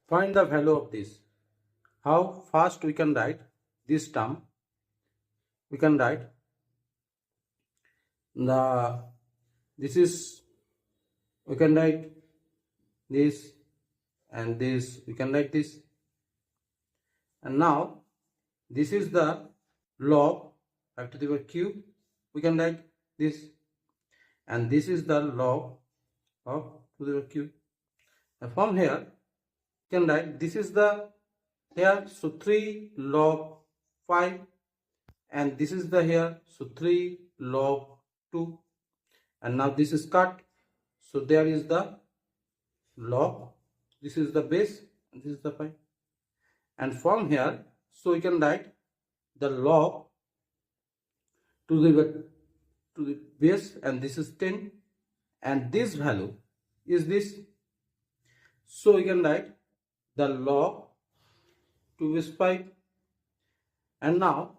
Find the value of this. How fast we can write this term? We can write we can write this and this, we can write this. And now this is the log 5 to the power cube, we can write this, and this is the log of 2 to the power cube. And from here you can write this is the here, so 3 log 5, and this is the here, so 3 log 2, and now this is cut, so there is the log, this is the base and this is the 5, and from here so we can write the log to the base, and this is 10, and this value is this, so we can write the log 2 base 5, and now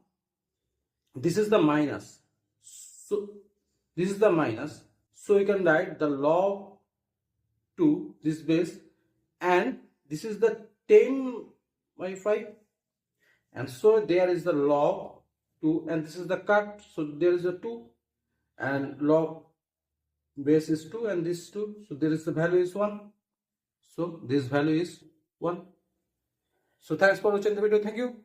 this is the minus, so this is the minus, so we can write the log 2 this base, and this is the 10 by 5, and so there is the log 2, and this is the cut, so there is a 2, and log base is 2 and this 2, so there is the value is 1, so this value is 1. So thanks for watching the video. Thank you.